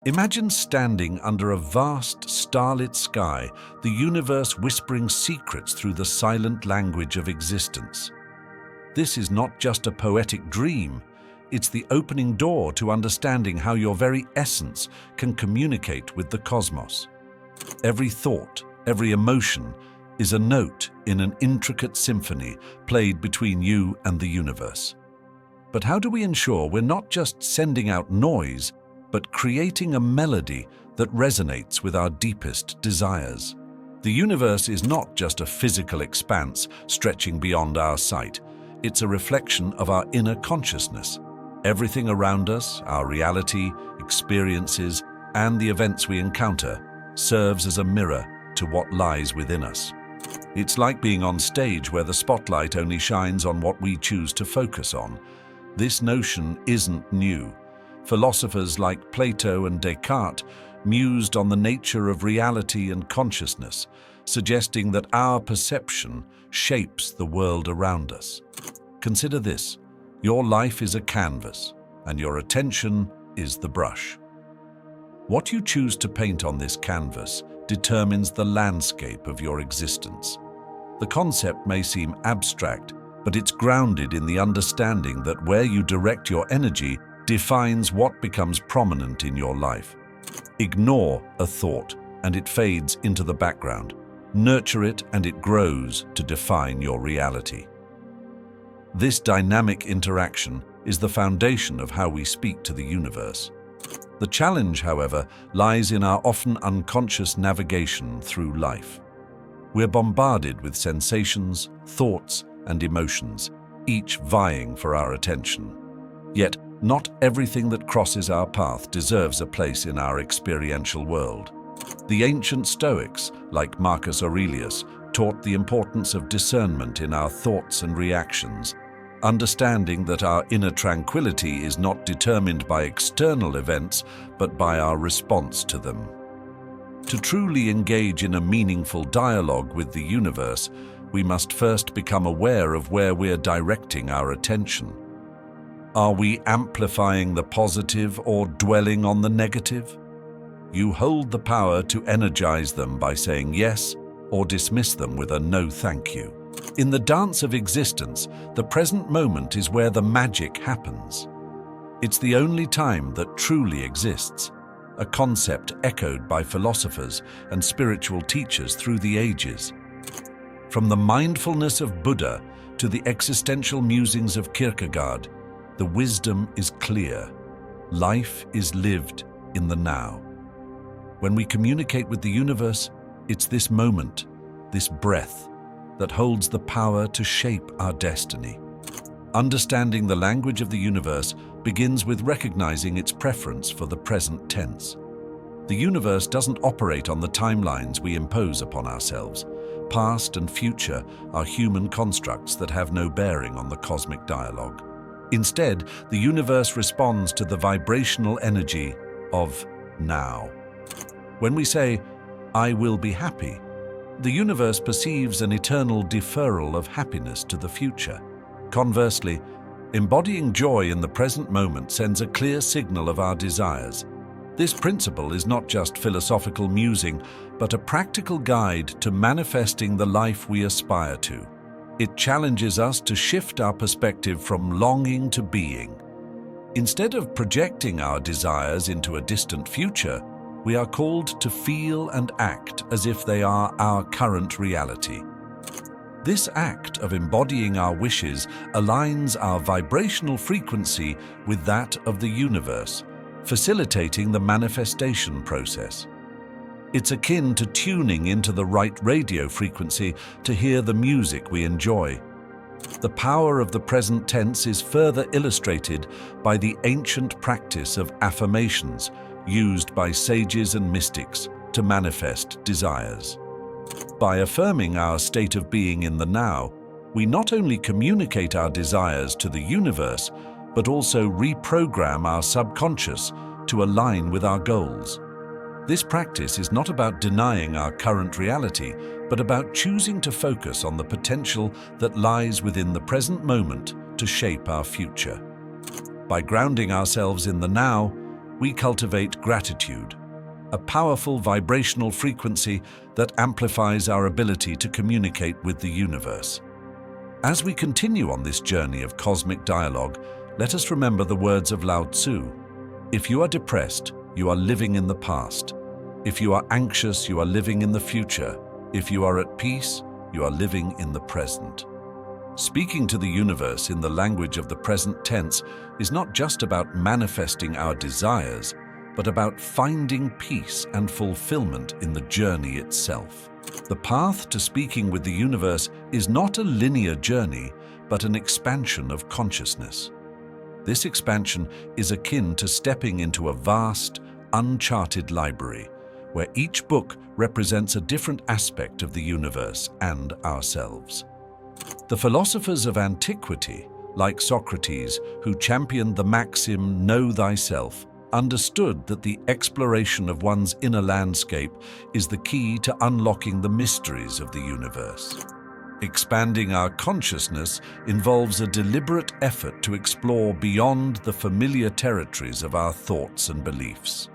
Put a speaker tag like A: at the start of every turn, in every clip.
A: Imagine standing under a vast, starlit sky, the universe whispering secrets through the silent language of existence. This is not just a poetic dream, it's the opening door to understanding how your very essence can communicate with the cosmos. Every thought, every emotion is a note in an intricate symphony played between you and the universe. But how do we ensure we're not just sending out noise, but creating a melody that resonates with our deepest desires? The universe is not just a physical expanse stretching beyond our sight. It's a reflection of our inner consciousness. Everything around us, our reality, experiences, and the events we encounter, serves as a mirror to what lies within us. It's like being on stage where the spotlight only shines on what we choose to focus on. This notion isn't new. Philosophers like Plato and Descartes mused on the nature of reality and consciousness, suggesting that our perception shapes the world around us. Consider this: your life is a canvas, and your attention is the brush. What you choose to paint on this canvas determines the landscape of your existence. The concept may seem abstract, but it's grounded in the understanding that where you direct your energy defines what becomes prominent in your life. Ignore a thought, and it fades into the background. Nurture it, and it grows to define your reality. This dynamic interaction is the foundation of how we speak to the universe. The challenge, however, lies in our often unconscious navigation through life. We're bombarded with sensations, thoughts, and emotions, each vying for our attention. Yet, not everything that crosses our path deserves a place in our experiential world. The ancient Stoics, like Marcus Aurelius, taught the importance of discernment in our thoughts and reactions, understanding that our inner tranquility is not determined by external events, but by our response to them. To truly engage in a meaningful dialogue with the universe, we must first become aware of where we're directing our attention. Are we amplifying the positive or dwelling on the negative? You hold the power to energize them by saying yes or dismiss them with a no thank you. In the dance of existence, the present moment is where the magic happens. It's the only time that truly exists, a concept echoed by philosophers and spiritual teachers through the ages. From the mindfulness of Buddha to the existential musings of Kierkegaard, the wisdom is clear. Life is lived in the now. When we communicate with the universe, it's this moment, this breath, that holds the power to shape our destiny. Understanding the language of the universe begins with recognizing its preference for the present tense. The universe doesn't operate on the timelines we impose upon ourselves. Past and future are human constructs that have no bearing on the cosmic dialogue. Instead, the universe responds to the vibrational energy of now. When we say, "I will be happy," the universe perceives an eternal deferral of happiness to the future. Conversely, embodying joy in the present moment sends a clear signal of our desires. This principle is not just philosophical musing, but a practical guide to manifesting the life we aspire to. It challenges us to shift our perspective from longing to being. Instead of projecting our desires into a distant future, we are called to feel and act as if they are our current reality. This act of embodying our wishes aligns our vibrational frequency with that of the universe, facilitating the manifestation process. It's akin to tuning into the right radio frequency to hear the music we enjoy. The power of the present tense is further illustrated by the ancient practice of affirmations used by sages and mystics to manifest desires. By affirming our state of being in the now, we not only communicate our desires to the universe, but also reprogram our subconscious to align with our goals. This practice is not about denying our current reality, but about choosing to focus on the potential that lies within the present moment to shape our future. By grounding ourselves in the now, we cultivate gratitude, a powerful vibrational frequency that amplifies our ability to communicate with the universe. As we continue on this journey of cosmic dialogue, let us remember the words of Lao Tzu. If you are depressed, you are living in the past. If you are anxious, you are living in the future. If you are at peace, you are living in the present. Speaking to the universe in the language of the present tense is not just about manifesting our desires, but about finding peace and fulfillment in the journey itself. The path to speaking with the universe is not a linear journey, but an expansion of consciousness. This expansion is akin to stepping into a vast, uncharted library, where each book represents a different aspect of the universe and ourselves. The philosophers of antiquity, like Socrates, who championed the maxim, "Know thyself," understood that the exploration of one's inner landscape is the key to unlocking the mysteries of the universe. Expanding our consciousness involves a deliberate effort to explore beyond the familiar territories of our thoughts and beliefs.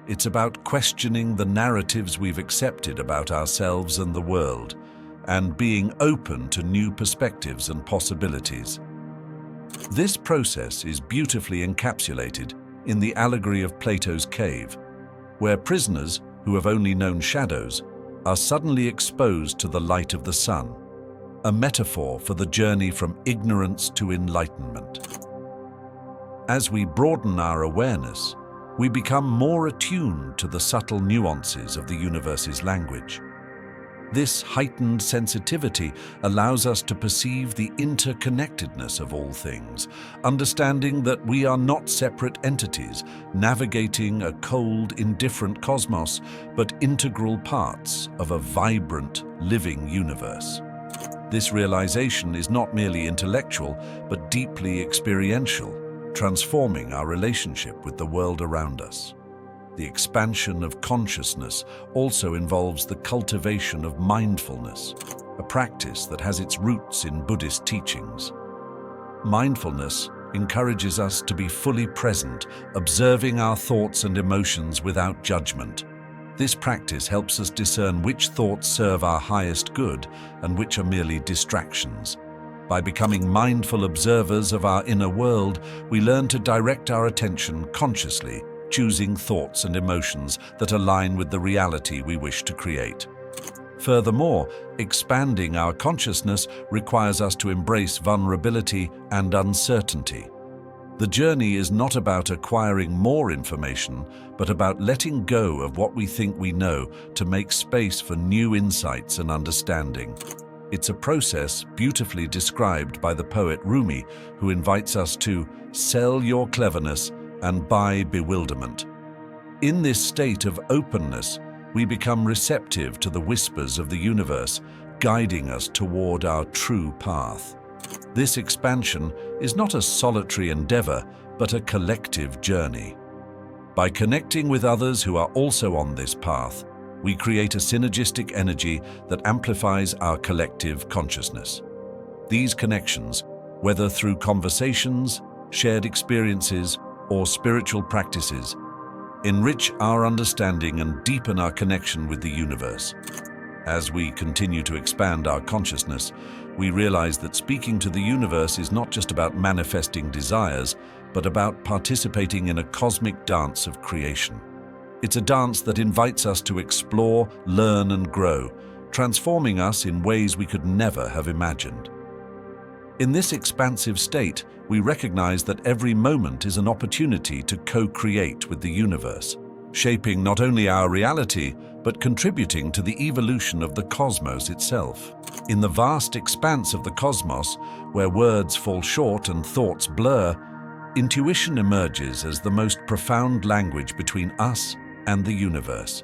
A: It's about questioning the narratives we've accepted about ourselves and the world, and being open to new perspectives and possibilities. This process is beautifully encapsulated in the allegory of Plato's cave, where prisoners who have only known shadows are suddenly exposed to the light of the sun, a metaphor for the journey from ignorance to enlightenment. As we broaden our awareness, we become more attuned to the subtle nuances of the universe's language. This heightened sensitivity allows us to perceive the interconnectedness of all things, understanding that we are not separate entities navigating a cold, indifferent cosmos, but integral parts of a vibrant, living universe. This realization is not merely intellectual, but deeply experiential, transforming our relationship with the world around us. The expansion of consciousness also involves the cultivation of mindfulness, a practice that has its roots in Buddhist teachings. Mindfulness encourages us to be fully present, observing our thoughts and emotions without judgment. This practice helps us discern which thoughts serve our highest good and which are merely distractions. By becoming mindful observers of our inner world, we learn to direct our attention consciously, choosing thoughts and emotions that align with the reality we wish to create. Furthermore, expanding our consciousness requires us to embrace vulnerability and uncertainty. The journey is not about acquiring more information, but about letting go of what we think we know to make space for new insights and understanding. It's a process beautifully described by the poet Rumi, who invites us to sell your cleverness and buy bewilderment. In this state of openness, we become receptive to the whispers of the universe, guiding us toward our true path. This expansion is not a solitary endeavor, but a collective journey. By connecting with others who are also on this path, we create a synergistic energy that amplifies our collective consciousness. These connections, whether through conversations, shared experiences, or spiritual practices, enrich our understanding and deepen our connection with the universe. As we continue to expand our consciousness, we realize that speaking to the universe is not just about manifesting desires, but about participating in a cosmic dance of creation. It's a dance that invites us to explore, learn, and grow, transforming us in ways we could never have imagined. In this expansive state, we recognize that every moment is an opportunity to co-create with the universe, shaping not only our reality, but contributing to the evolution of the cosmos itself. In the vast expanse of the cosmos, where words fall short and thoughts blur, intuition emerges as the most profound language between us and the universe.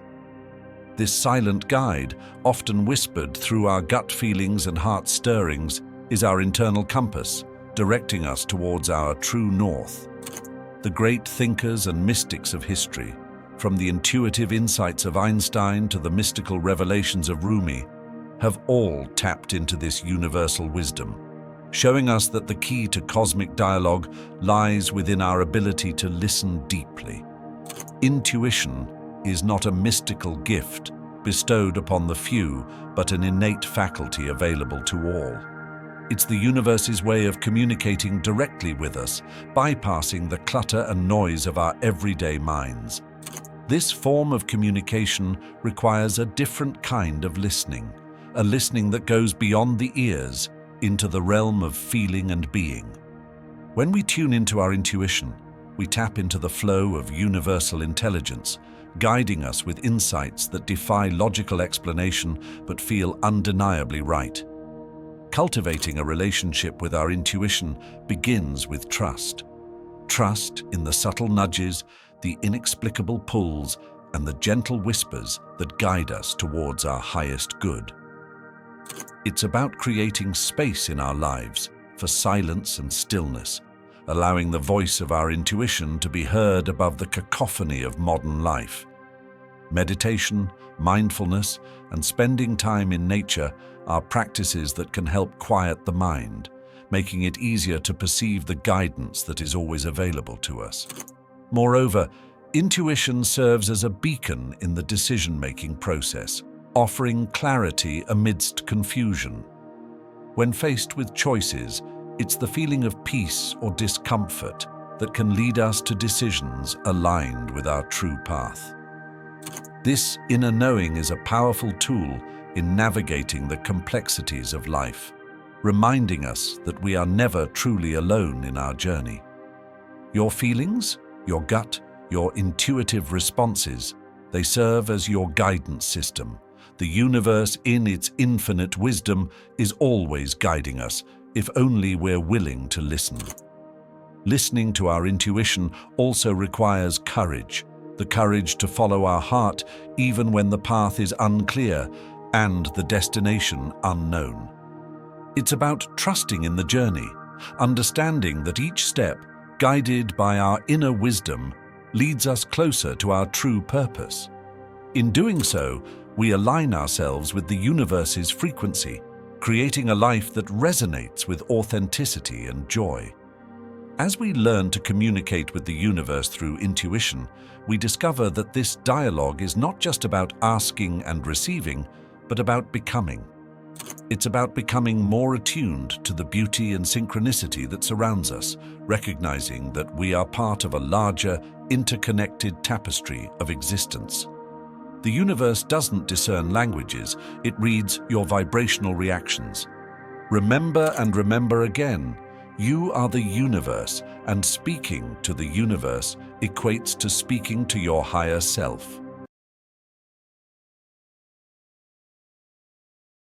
A: This silent guide, often whispered through our gut feelings and heart stirrings, is our internal compass, directing us towards our true north. The great thinkers and mystics of history, from the intuitive insights of Einstein to the mystical revelations of Rumi, have all tapped into this universal wisdom, showing us that the key to cosmic dialogue lies within our ability to listen deeply, Intuition is not a mystical gift bestowed upon the few, but an innate faculty available to all. It's the universe's way of communicating directly with us, bypassing the clutter and noise of our everyday minds. This form of communication requires a different kind of listening, a listening that goes beyond the ears into the realm of feeling and being. When we tune into our intuition, we tap into the flow of universal intelligence, guiding us with insights that defy logical explanation but feel undeniably right. Cultivating a relationship with our intuition begins with trust. Trust in the subtle nudges, the inexplicable pulls, and the gentle whispers that guide us towards our highest good. It's about creating space in our lives for silence and stillness, allowing the voice of our intuition to be heard above the cacophony of modern life. Meditation, mindfulness, and spending time in nature are practices that can help quiet the mind, making it easier to perceive the guidance that is always available to us. Moreover, intuition serves as a beacon in the decision-making process, offering clarity amidst confusion. When faced with choices, it's the feeling of peace or discomfort that can lead us to decisions aligned with our true path. This inner knowing is a powerful tool in navigating the complexities of life, reminding us that we are never truly alone in our journey. Your feelings, your gut, your intuitive responses, they serve as your guidance system. The universe, in its infinite wisdom, is always guiding us, if only we're willing to listen. Listening to our intuition also requires courage, the courage to follow our heart even when the path is unclear and the destination unknown. It's about trusting in the journey, understanding that each step, guided by our inner wisdom, leads us closer to our true purpose. In doing so, we align ourselves with the universe's frequency, creating a life that resonates with authenticity and joy. As we learn to communicate with the universe through intuition, we discover that this dialogue is not just about asking and receiving, but about becoming. It's about becoming more attuned to the beauty and synchronicity that surrounds us, recognizing that we are part of a larger, interconnected tapestry of existence. The universe doesn't discern languages, it reads your vibrational reactions. Remember and remember again, you are the universe, and speaking to the universe equates to speaking to your higher self.